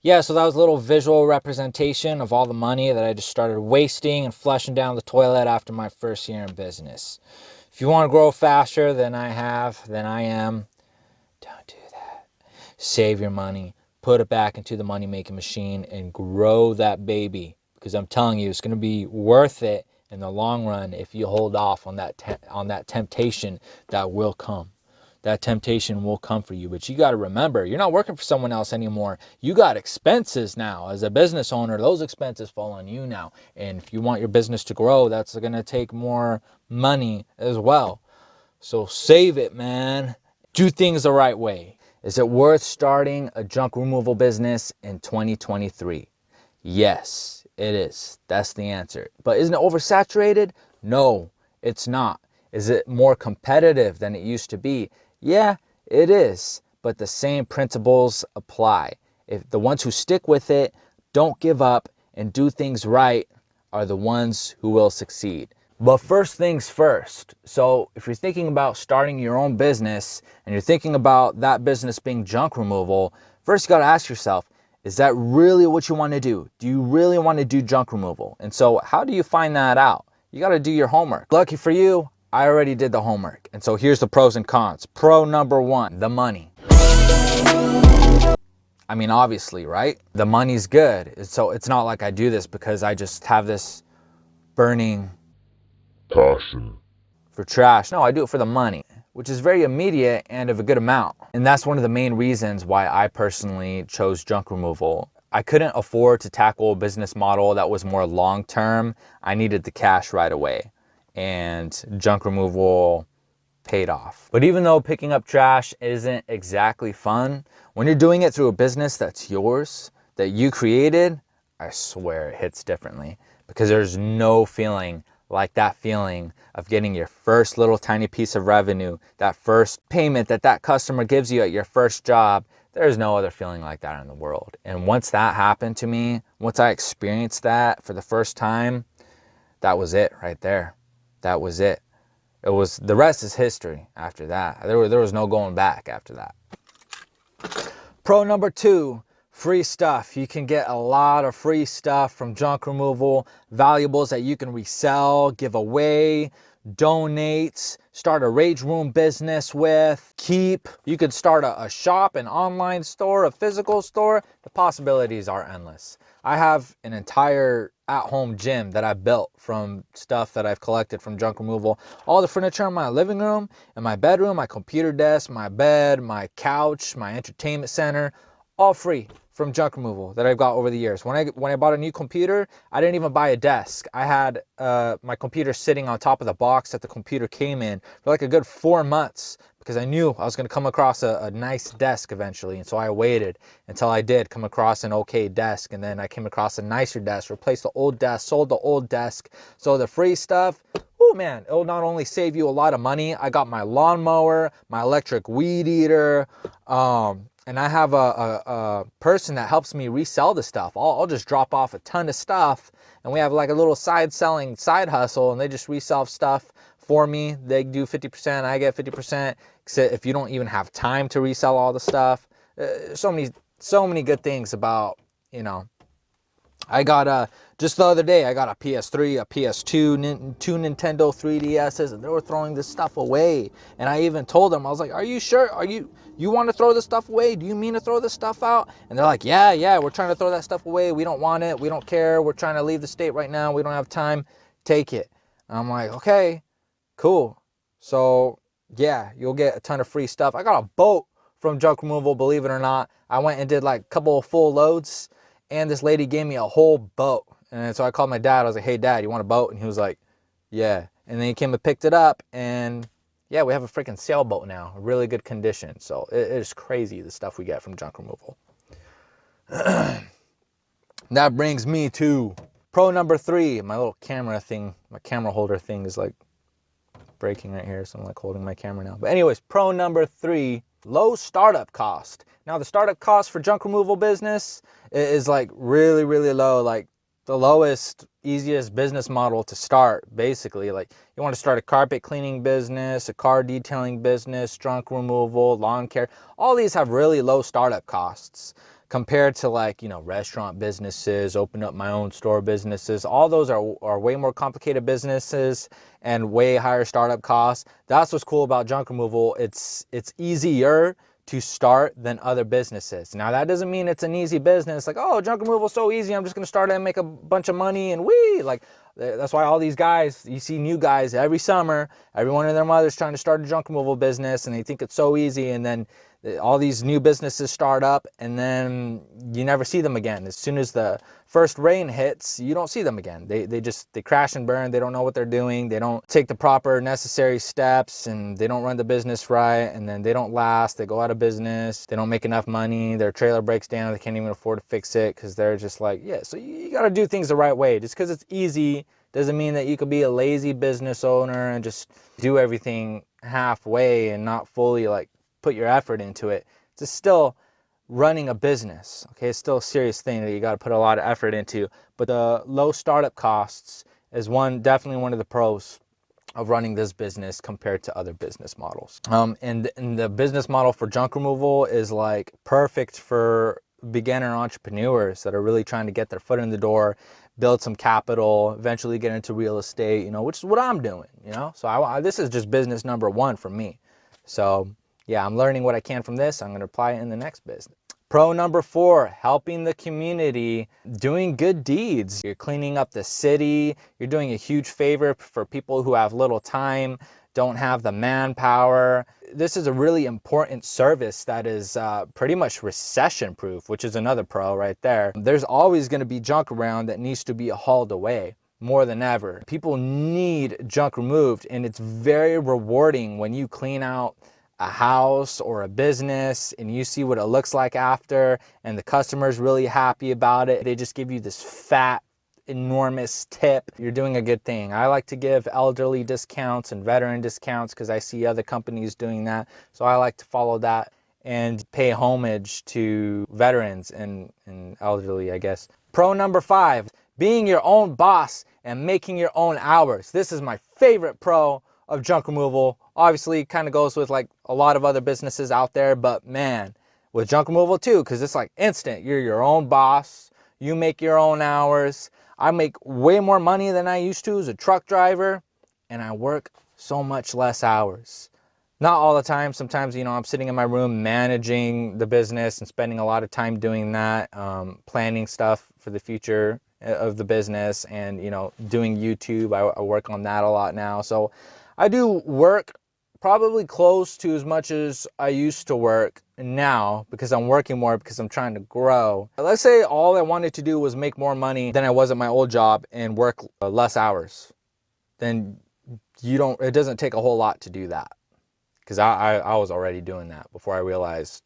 Yeah, so that was a little visual representation of all the money that I just started wasting and flushing down the toilet after my first year in business. If you want to grow faster than I am, don't do that. Save your money, put it back into the money making machine, and grow that baby. Because I'm telling you, it's going to be worth it in the long run if you hold off on that temptation that will come. That temptation will come for you, but you got to remember, you're not working for someone else anymore. You got expenses now. As a business owner, those expenses fall on you now. And if you want your business to grow, that's going to take more money as well. So save it, man. Do things the right way. Is it worth starting a junk removal business in 2023? Yes, it is. That's the answer. But isn't it oversaturated? No, it's not. Is it more competitive than it used to be? Yeah, it is. But the same principles apply. If the ones who stick with it, don't give up, and do things right are the ones who will succeed. But first things first. So if you're thinking about starting your own business and you're thinking about that business being junk removal, first you got to ask yourself, is that really what you want to do? Do you really want to do junk removal? And so how do you find that out? You got to do your homework. Lucky for you, I already did the homework. And so here's the pros and cons. Pro number one, the money. I mean, obviously, right? The money's good. So it's not like I do this because I just have this burning passion. for trash. No, I do it for the money, which is very immediate and of a good amount. And that's one of the main reasons why I personally chose junk removal. I couldn't afford to tackle a business model that was more long term. I needed the cash right away. And junk removal paid off. But even though picking up trash isn't exactly fun, when you're doing it through a business that's yours, that you created, I swear it hits differently, because there's no feeling like that feeling of getting your first little tiny piece of revenue, that first payment that customer gives you at your first job. There's no other feeling like that in the world. And once that happened to me, once I experienced that for the first time, that was it right there. That was it. It was, the rest is history after that. There was no going back after that. Pro number two, free stuff. You can get a lot of free stuff from junk removal, valuables that you can resell, give away, donate, start a rage room business with, keep. You could start a shop, an online store, a physical store. The possibilities are endless. I have an entire at-home gym that I built from stuff that I've collected from junk removal. All the furniture in my living room, in my bedroom, my computer desk, my bed, my couch, my entertainment center, all free from junk removal that I've got over the years. When I bought a new computer, I didn't even buy a desk. I had my computer sitting on top of the box that the computer came in for like a good 4 months, because I knew I was going to come across a nice desk eventually. And so I waited until I did come across an okay desk. And then I came across a nicer desk, replaced the old desk, sold the old desk. So the free stuff, oh man, it'll not only save you a lot of money. I got my lawnmower, my electric weed eater, and I have a person that helps me resell the stuff. I'll just drop off a ton of stuff, and we have like a little side hustle, and they just resell stuff for me. They do 50%, I get 50%. If you don't even have time to resell all the stuff, so many good things about, I got just the other day I got a PS3, a PS2, two Nintendo 3DSs, and they were throwing this stuff away. And I even told them, I was like, "Are you sure? You want to throw this stuff away? Do you mean to throw this stuff out?" And they're like, "Yeah, we're trying to throw that stuff away. We don't want it. We don't care. We're trying to leave the state right now. We don't have time. Take it." And I'm like, "Okay, cool." So yeah, you'll get a ton of free stuff. I got a boat from junk removal, believe it or not. I went and did like a couple of full loads, and this lady gave me a whole boat. And so I called my dad. I was like, "Hey dad, you want a boat?" And he was like, "Yeah." And then he came and picked it up, and yeah, we have a freaking sailboat now, really good condition. So it is crazy the stuff we get from junk removal. That brings me to pro number three. My little camera thing, my camera holder thing is like breaking right here, so I'm like holding my camera now. But anyways, pro number three, low startup cost. Now the startup cost for junk removal business is like really, really low. Like the lowest, easiest business model to start, basically. Like you want to start a carpet cleaning business, a car detailing business, junk removal, lawn care. All these have really low startup costs. compared to like, you know, restaurant businesses, open up my own store businesses. All those are way more complicated businesses and way higher startup costs. That's what's cool about junk removal. It's easier to start than other businesses. Now that doesn't mean it's an easy business. Like, oh, junk removal is so easy, I'm just gonna start it and make a bunch of money and wee. Like, that's why all these guys, you see new guys every summer, every one of their mothers trying to start a junk removal business, and they think it's so easy, and then all these new businesses start up, and then you never see them again. As soon as the first rain hits, you don't see them again. They crash and burn. They don't know what they're doing. They don't take the proper necessary steps, and they don't run the business right, and then they don't last. They go out of business. They don't make enough money. Their trailer breaks down. They can't even afford to fix it because they're just like, yeah. So you got to do things the right way. Just because it's easy doesn't mean that you could be a lazy business owner and just do everything halfway and not fully like put your effort into it. It's still running a business, okay? It's still a serious thing that you got to put a lot of effort into. But the low startup costs is definitely one of the pros of running this business compared to other business models. And the business model for junk removal is like perfect for beginner entrepreneurs that are really trying to get their foot in the door, build some capital, eventually get into real estate, you know, which is what I'm doing, you know? So this is just business number one for me. So yeah, I'm learning what I can from this. I'm going to apply it in the next business. Pro number 4, helping the community, doing good deeds. You're cleaning up the city. You're doing a huge favor for people who have little time, don't have the manpower. This is a really important service that is pretty much recession proof, which is another pro right there. There's always going to be junk around that needs to be hauled away more than ever. People need junk removed, and it's very rewarding when you clean out a house or a business and you see what it looks like after, and the customer's really happy about it. They just give you this fat, enormous tip. You're doing a good thing. I like to give elderly discounts and veteran discounts because I see other companies doing that. So I like to follow that and pay homage to veterans and elderly, I guess. Pro number 5, being your own boss and making your own hours. This is my favorite pro of junk removal. Obviously, it kind of goes with like a lot of other businesses out there, but man, with junk removal too, because it's like instant. You're your own boss. You make your own hours. I make way more money than I used to as a truck driver, and I work so much less hours. Not all the time. Sometimes, you know, I'm sitting in my room managing the business and spending a lot of time doing that, planning stuff for the future of the business, and, you know, doing YouTube. I work on that a lot now. So I do work probably close to as much as I used to work now because I'm working more, because I'm trying to grow. Let's say all I wanted to do was make more money than I was at my old job and work less hours. Then it doesn't take a whole lot to do that, because I was already doing that before I realized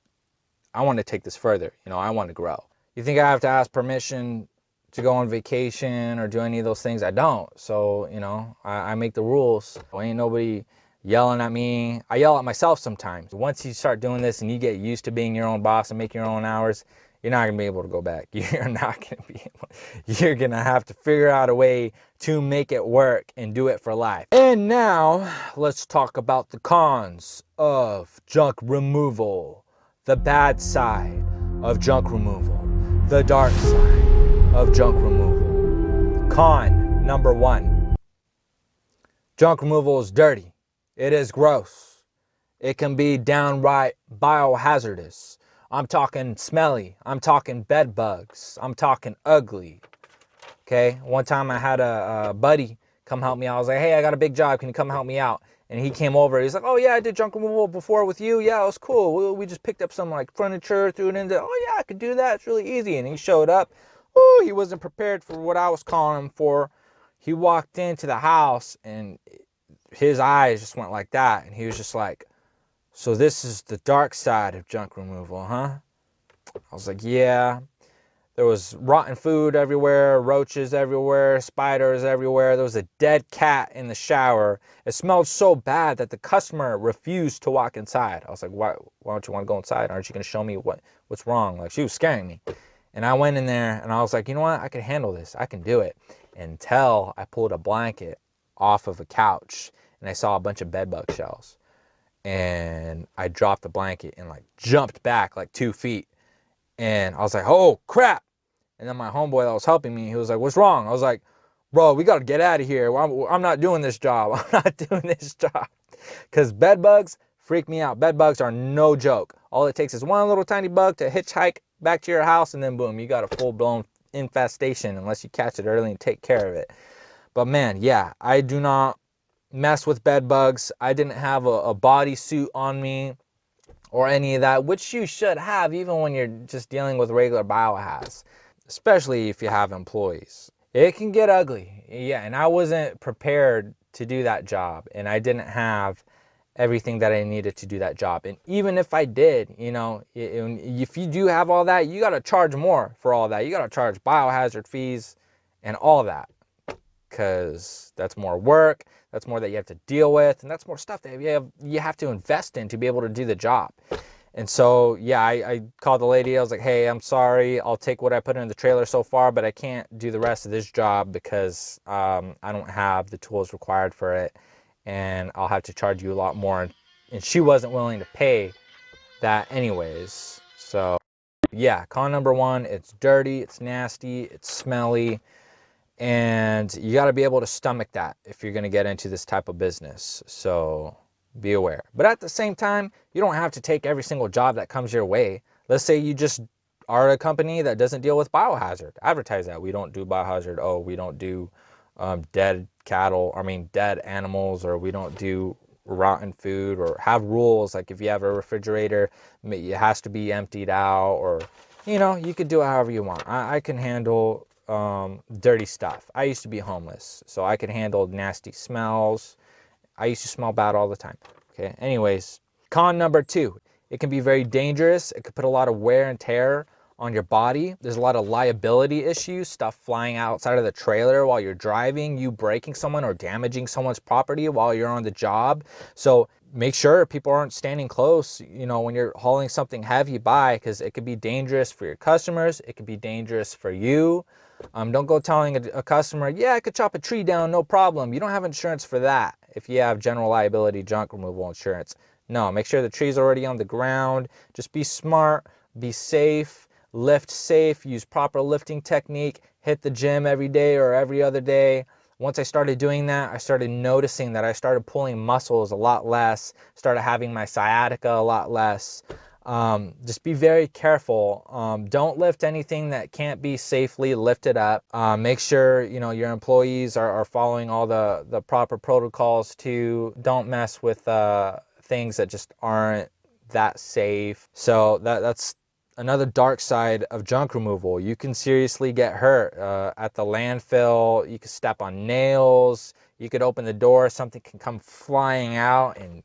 I want to take this further. You know, I want to grow. You think I have to ask permission to go on vacation or do any of those things? I don't. So, you know, I make the rules. Ain't nobody yelling at me. I yell at myself sometimes. Once you start doing this and you get used to being your own boss and making your own hours, you're not going to be able to go back. You're not going to be able, you're going to have to figure out a way to make it work and do it for life. And now let's talk about the cons of junk removal, the bad side of junk removal, the dark side of junk removal. Con number 1, junk removal is dirty. It is gross. It can be downright biohazardous. I'm talking smelly. I'm talking bed bugs. I'm talking ugly. Okay? One time I had a buddy come help me out. I was like, hey, I got a big job. Can you come help me out? And he came over. He's like, oh, yeah, I did junk removal before with you. Yeah, it was cool. We just picked up some like furniture, threw it in there. Oh, yeah, I could do that. It's really easy. And he showed up. Ooh, he wasn't prepared for what I was calling him for. He walked into the house and his eyes just went like that. And he was just like, so this is the dark side of junk removal, huh? I was like, yeah. There was rotten food everywhere, roaches everywhere, spiders everywhere. There was a dead cat in the shower. It smelled so bad that the customer refused to walk inside. I was like, why don't you want to go inside? Aren't you going to show me what's wrong? Like, she was scaring me. And I went in there and I was like, you know what? I can handle this. I can do it. Until I pulled a blanket off of a couch and I saw a bunch of bedbug shells. And I dropped the blanket and like jumped back like 2 feet. And I was like, oh crap. And then my homeboy that was helping me, he was like, what's wrong? I was like, bro, we got to get out of here. I'm not doing this job. I'm not doing this job. Because bed bugs freak me out. Bed bugs are no joke. All it takes is one little tiny bug to hitchhike back to your house, and then boom, you got a full-blown infestation unless you catch it early and take care of it. But man, yeah, I do not mess with bed bugs. I didn't have a body suit on me or any of that, which you should have even when you're just dealing with regular biohaz, especially if you have employees. It can get ugly. Yeah, and I wasn't prepared to do that job, and I didn't have everything that I needed to do that job. And even if I did, if you do have all that, you got to charge more for all that. You got to charge biohazard fees and all that, because that's more work, that's more that you have to deal with, and that's more stuff that you have to invest in to be able to do the job. And so, yeah, I called the lady. I was like, hey, I'm sorry. I'll take what I put in the trailer so far, but I can't do the rest of this job because I don't have the tools required for it, and I'll have to charge you a lot more. And she wasn't willing to pay that anyways. So, yeah, con number one, it's dirty, it's nasty, it's smelly, and you got to be able to stomach that if you're going to get into this type of business. So be aware. But at the same time, you don't have to take every single job that comes your way. Let's say you just are a company that doesn't deal with biohazard. Advertise that. We don't do biohazard. Oh, we don't do dead cattle, dead animals, or we don't do rotten food, or have rules like if you have a refrigerator, it has to be emptied out, or you could do it however you want. I can handle dirty stuff. I used to be homeless, so I could handle nasty smells. I used to smell bad all the time. Okay. Anyways, con number two, it can be very dangerous. It could put a lot of wear and tear on your body. There's a lot of liability issues, stuff flying outside of the trailer while you're driving, you breaking someone or damaging someone's property while you're on the job. So make sure people aren't standing close, when you're hauling something heavy by, because it could be dangerous for your customers. It could be dangerous for you. Don't go telling a customer, yeah, I could chop a tree down, no problem. You don't have insurance for that if you have general liability junk removal insurance. No, make sure the tree's already on the ground. Just be smart, be safe, lift safe, use proper lifting technique, hit the gym every day or every other day. Once I started doing that, I started noticing that I started pulling muscles a lot less, started having my sciatica a lot less. Just be very careful. Don't lift anything that can't be safely lifted up. Make sure your employees are following all the proper protocols too. Don't mess with things that just aren't that safe. So that's another dark side of junk removal. You can seriously get hurt at the landfill. You could step on nails. You could open the door, something can come flying out and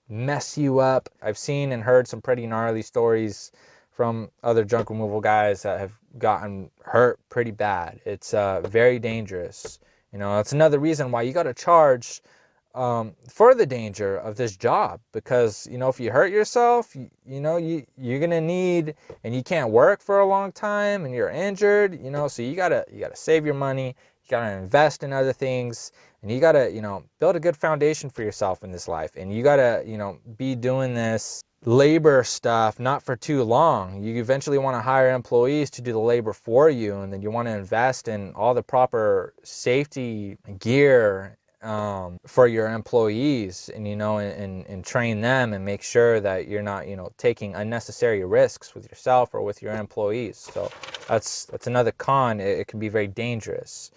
mess you up. I've seen and heard some pretty gnarly stories from other junk removal guys that have gotten hurt pretty bad. It's very dangerous. That's another reason why you got to charge for the danger of this job, because if you hurt yourself, you're gonna need, and you can't work for a long time and you're injured, so you gotta save your money, you gotta invest in other things, and you gotta build a good foundation for yourself in this life, and you gotta be doing this labor stuff not for too long. You eventually want to hire employees to do the labor for you, and then you want to invest in all the proper safety gear for your employees, and and train them and make sure that you're not taking unnecessary risks with yourself or with your employees. So that's another con. It can be very dangerous.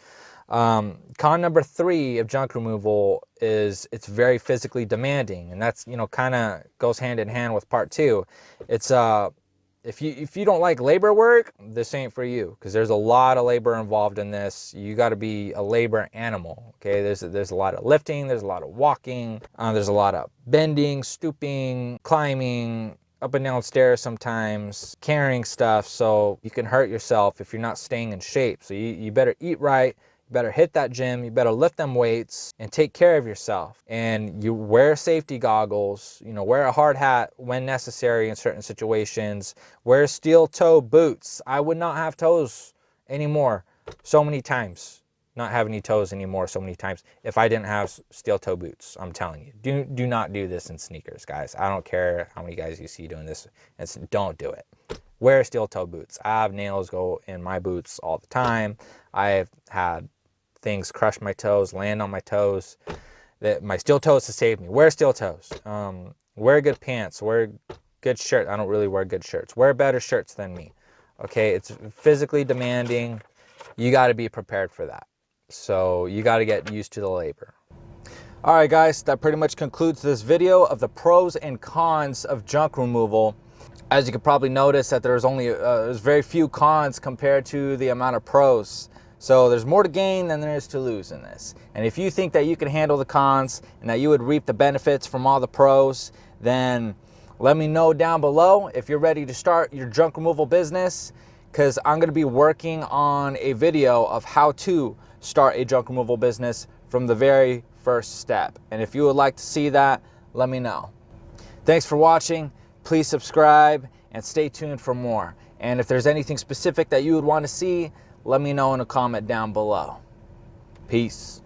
Con number three of junk removal is it's very physically demanding, and that's kind of goes hand in hand with part two. It's if you don't like labor work, this ain't for you, because there's a lot of labor involved in this. You got to be a labor animal. Okay, there's a lot of lifting, there's a lot of walking, there's a lot of bending, stooping, climbing up and down stairs, sometimes carrying stuff, so you can hurt yourself if you're not staying in shape. So you better eat right. You better hit that gym, you better lift them weights and take care of yourself. And you wear safety goggles, wear a hard hat when necessary in certain situations. Wear steel toe boots. I would not have toes anymore so many times. Not have any toes anymore so many times if I didn't have steel toe boots. I'm telling you. Do not do this in sneakers, guys. I don't care how many guys you see doing this. Don't do it. wear steel toe boots. I have nails go in my boots all the time. I've had things crush my toes, land on my toes. That my steel toes to save me. Wear steel toes. Wear good pants. Wear good shirt. I don't really wear good shirts. Wear better shirts than me. Okay, it's physically demanding. You got to be prepared for that. So you got to get used to the labor. All right, guys, that pretty much concludes this video of the pros and cons of junk removal. As you can probably notice that there's very few cons compared to the amount of pros. So there's more to gain than there is to lose in this. And if you think that you can handle the cons and that you would reap the benefits from all the pros, then let me know down below if you're ready to start your junk removal business, because I'm going to be working on a video of how to start a junk removal business from the very first step. And if you would like to see that, let me know. Thanks for watching. Please subscribe and stay tuned for more. And if there's anything specific that you would want to see, let me know in a comment down below. Peace.